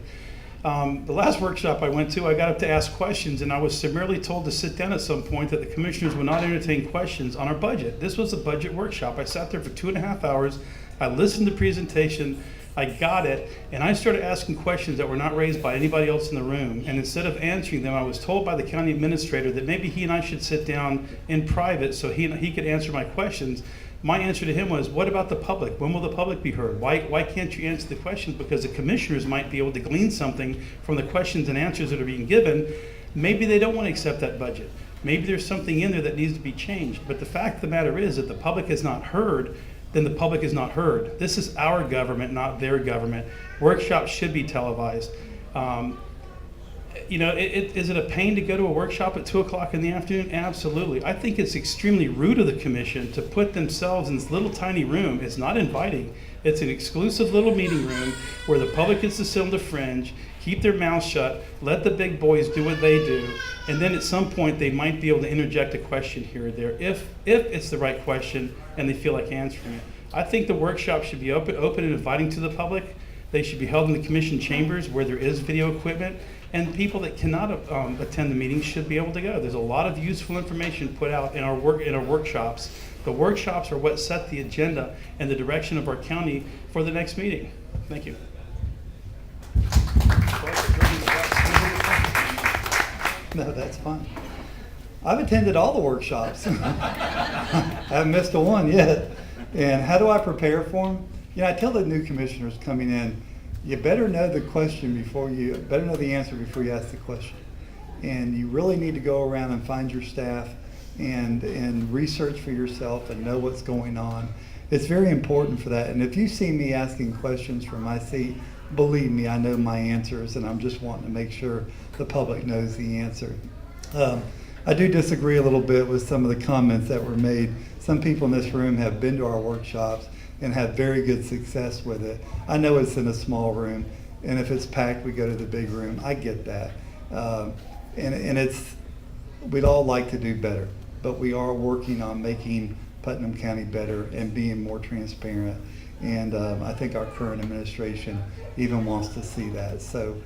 Speaker 3: The last workshop I went to, I got up to ask questions, and I was summarily told to sit down at some point that the commissioners would not entertain questions on our budget. This was a budget workshop. I sat there for 2.5 hours. I listened to the presentation. I got it, and I started asking questions that were not raised by anybody else in the room. And instead of answering them, I was told by the county administrator that maybe he and I should sit down in private so he could answer my questions. My answer to him was, what about the public? When will the public be heard? Why can't you answer the questions? Because the commissioners might be able to glean something from the questions and answers that are being given. Maybe they don't want to accept that budget. Maybe there's something in there that needs to be changed. But the fact of the matter is that the public is not heard, then the public is not heard. This is our government, not their government. Workshops should be televised. Is it a pain to go to a workshop at 2 o'clock in the afternoon? Absolutely. I think it's extremely rude of the commission to put themselves in this little tiny room. It's not inviting. It's an exclusive little meeting room where the public gets to sit on the fringe, keep their mouths shut, let the big boys do what they do, and then at some point they might be able to interject a question here or there if it's the right question and they feel like answering it. I think the workshop should be open and inviting to the public. They should be held in the commission chambers where there is video equipment, and people that cannot attend the meeting should be able to go. There's a lot of useful information put out in our workshops. The workshops are what set the agenda and the direction of our county for the next meeting. Thank you.
Speaker 4: No, that's fine. I've attended all the workshops. I haven't missed a one yet. And how do I prepare for them? I tell the new commissioners coming in, you better know the answer before you ask the question. And you really need to go around and find your staff and research for yourself and know what's going on. It's very important for that. And if you see me asking questions from my seat, believe me, I know my answers, and I'm just wanting to make sure the public knows the answer. I do disagree a little bit with some of the comments that were made. Some people in this room have been to our workshops and had very good success with it. I know it's in a small room, and if it's packed, we go to the big room. I get that. We'd all like to do better, but we are working on making Putnam County better and being more transparent. And I think our current administration even wants to see that. So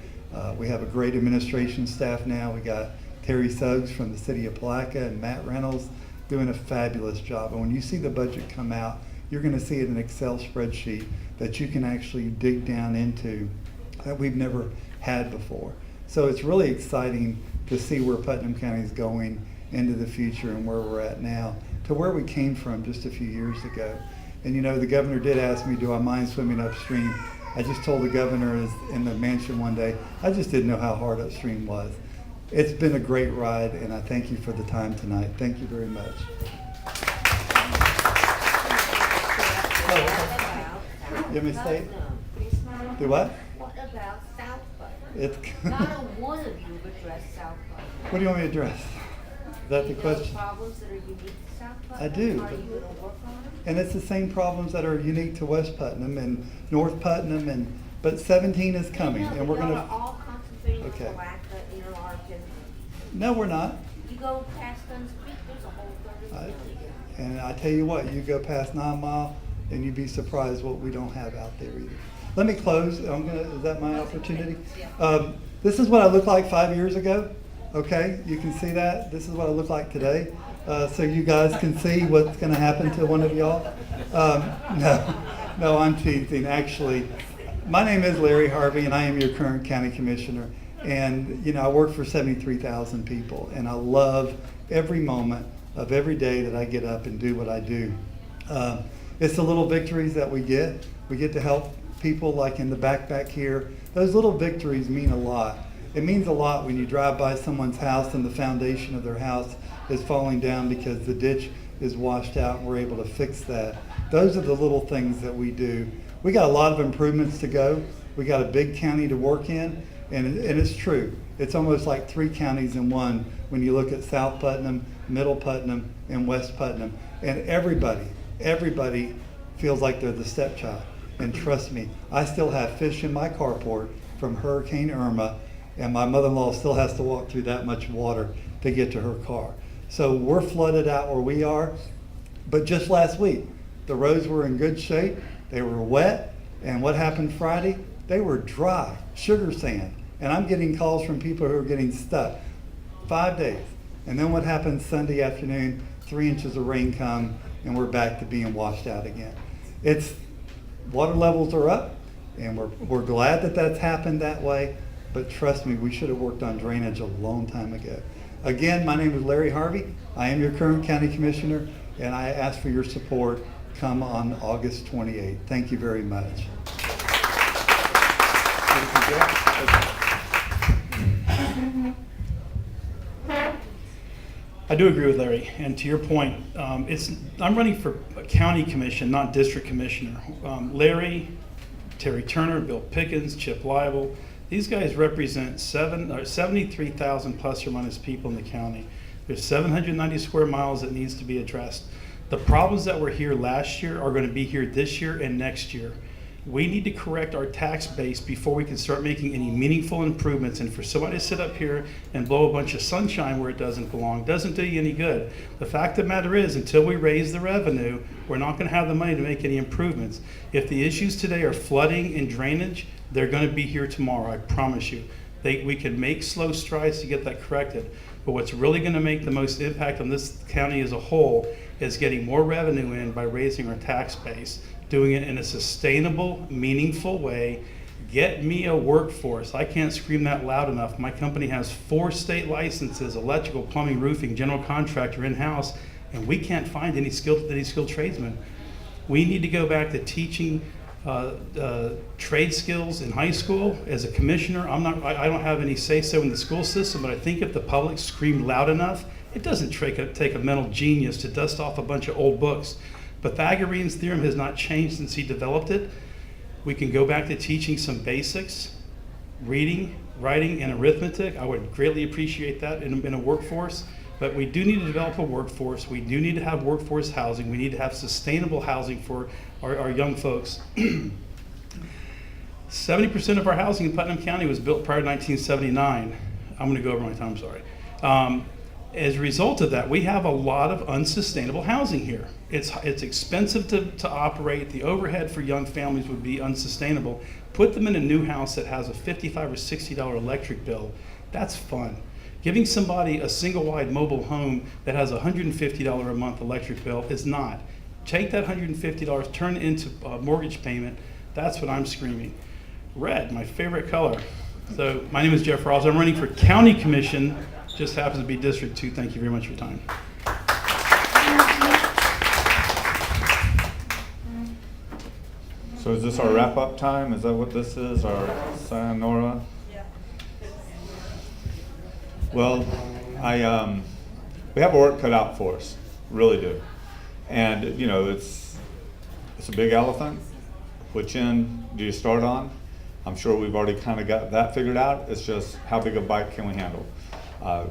Speaker 4: we have a great administration staff now. We got Terry Suggs from the city of Palaca and Matt Reynolds doing a fabulous job. And when you see the budget come out, you're going to see it in an Excel spreadsheet that you can actually dig down into that we've never had before. So it's really exciting to see where Putnam County is going into the future and where we're at now to where we came from just a few years ago. And the governor did ask me, do I mind swimming upstream? I just told the governor in the mansion one day, I just didn't know how hard upstream was. It's been a great ride, and I thank you for the time tonight. Thank you very much. You want me to say? Do what?
Speaker 5: What about South Putnam?
Speaker 4: It's
Speaker 5: Not a one of you addressed South Putnam.
Speaker 4: What do you want me to address? Is that the question?
Speaker 5: Problems that are unique to South Putnam?
Speaker 4: I do.
Speaker 5: Are you going to work on them?
Speaker 4: And it's the same problems that are unique to West Putnam and North Putnam, but 17 is coming, and we're going
Speaker 5: Y'all are
Speaker 4: to.
Speaker 5: all concentrating on
Speaker 4: Okay.
Speaker 5: Palaca, Interlaken.
Speaker 4: No, we're not.
Speaker 5: You go past Dunn's Creek, there's a whole third of the
Speaker 4: And I tell you what, you go past 9 Mile, and you'd be surprised what we don't have out there either. Let me close. Is that my opportunity? This is what I looked like 5 years ago. Okay, you can see that. This is what I look like today. So you guys can see what's going to happen to one of y'all. No, I'm teasing. Actually, my name is Larry Harvey, and I am your current county commissioner. And I work for 73,000 people, and I love every moment of every day that I get up and do what I do. It's the little victories that we get. We get to help people like in the back here. Those little victories mean a lot. It means a lot when you drive by someone's house and the foundation of their house is falling down because the ditch is washed out and we're able to fix that. Those are the little things that we do. We got a lot of improvements to go. We got a big county to work in, and it's true. It's almost like 3 counties in one when you look at South Putnam, Middle Putnam, and West Putnam. And everybody feels like they're the stepchild. And trust me, I still have fish in my carport from Hurricane Irma, and my mother-in-law still has to walk through that much water to get to her car. So we're flooded out where we are. But just last week, the roads were in good shape. They were wet. And what happened Friday? They were dry, sugar sand. And I'm getting calls from people who are getting stuck. 5 days. And then what happened Sunday afternoon? 3 inches of rain come, and we're back to being washed out again. Water levels are up, and we're glad that that's happened that way. But trust me, we should have worked on drainage a long time ago. Again, my name is Larry Harvey. I am your current county commissioner, and I ask for your support come on August 28th. Thank you very much.
Speaker 3: I do agree with Larry, and to your point, I'm running for a county commission, not district commissioner. Larry, Terry Turner, Bill Pickens, Chip Liable, These guys represent 73,000 plus or minus people in the county. There's 790 square miles that needs to be addressed. The problems that were here last year are going to be here this year and next year. We need to correct our tax base before we can start making any meaningful improvements. And for somebody to sit up here and blow a bunch of sunshine where it doesn't belong doesn't do you any good. The fact of the matter is, until we raise the revenue, we're not going to have the money to make any improvements. If the issues today are flooding and drainage, they're going to be here tomorrow, I promise you. We can make slow strides to get that corrected. But what's really going to make the most impact on this county as a whole is getting more revenue in by raising our tax base, doing it in a sustainable, meaningful way. Get me a workforce. I can't scream that loud enough. My company has 4 state licenses, electrical, plumbing, roofing, general contractor in-house, and we can't find any skilled tradesmen. We need to go back to teaching trade skills in high school. As a commissioner, I don't have any say-so in the school system, but I think if the public screamed loud enough, it doesn't take a mental genius to dust off a bunch of old books. Pythagorean's theorem has not changed since he developed it. We can go back to teaching some basics, reading, writing, and arithmetic. I would greatly appreciate that in a workforce. But we do need to develop a workforce. We do need to have workforce housing. We need to have sustainable housing for our young folks. 70% of our housing in Putnam County was built prior to 1979. I'm going to go over my time, sorry. As a result of that, we have a lot of unsustainable housing here. It's expensive to operate. The overhead for young families would be unsustainable. Put them in a new house that has a $55 or $60 electric bill. That's fun. Giving somebody a single-wide mobile home that has a $150 a month electric bill is not. Take that $150, turn it into a mortgage payment. That's what I'm screaming. Red, my favorite color. So my name is Jeff Rawls. I'm running for County Commission. Just happens to be District 2. Thank you very much for your time.
Speaker 2: So is this our wrap-up time? Is that what this is, our sayonara? Well, we have work cut out for us, really do. And, you know, it's a big elephant. Which end do you start on? I'm sure we've already kind of got that figured out. It's just how big a bite can we handle?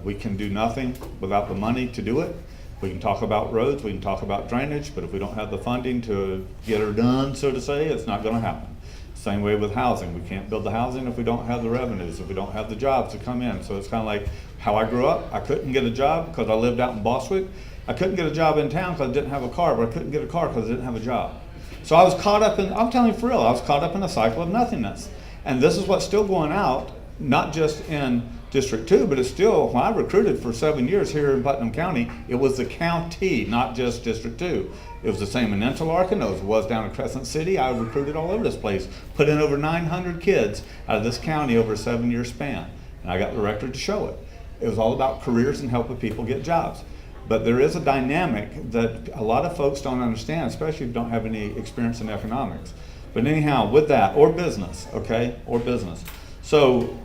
Speaker 2: We can do nothing without the money to do it. We can talk about roads, we can talk about drainage, but if we don't have the funding to get her done, so to say, it's not gonna happen. Same way with housing. We can't build the housing if we don't have the revenues, if we don't have the jobs to come in. So it's kind of like how I grew up. I couldn't get a job because I lived out in Bostwick. I couldn't get a job in town because I didn't have a car, but I couldn't get a car because I didn't have a job. So I was caught up in, I'm telling you for real, I was caught up in a cycle of nothingness. And this is what's still going out, not just in District 2, but it's still, when I recruited for 7 years here in Putnam County, it was the county, not just District 2. It was the same in Interlaken, it was down in Crescent City. I recruited all over this place, put in over 900 kids out of this county over a 7-year span. And I got the record to show it. It was all about careers and helping people get jobs. But there is a dynamic that a lot of folks don't understand, especially if you don't have any experience in economics. But anyhow, with that, or business, okay, or business. So,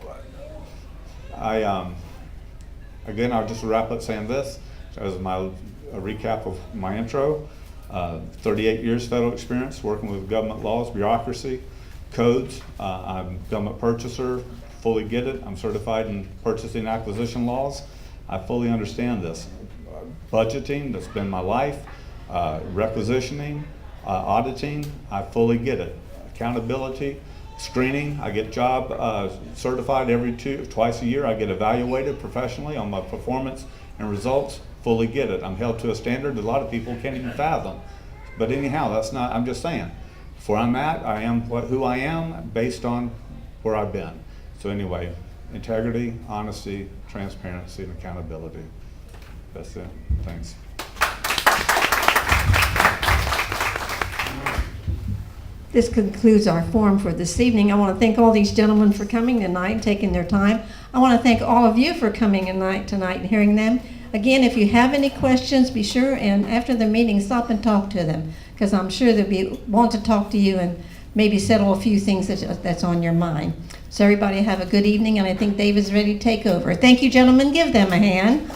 Speaker 2: again, I'll just wrap up saying this as a recap of my intro. 38 years federal experience working with government laws, bureaucracy, codes. I'm a government purchaser, fully get it. I'm certified in purchasing acquisition laws. I fully understand this. Budgeting, that's been my life. Requisitioning, auditing, I fully get it. Accountability, screening, I get job certified twice a year. I get evaluated professionally on my performance and results, fully get it. I'm held to a standard that a lot of people can't even fathom. But anyhow, that's not, I'm just saying, where I'm at, I am who I am based on where I've been. So anyway, integrity, honesty, transparency, and accountability. That's it, thanks.
Speaker 1: This concludes our forum for this evening. I want to thank all these gentlemen for coming tonight, taking their time. I want to thank all of you for coming tonight and hearing them. Again, if you have any questions, be sure and after the meeting, stop and talk to them, because I'm sure they'll want to talk to you and maybe settle a few things that's on your mind. So everybody have a good evening, and I think David's ready to take over. Thank you, gentlemen. Give them a hand.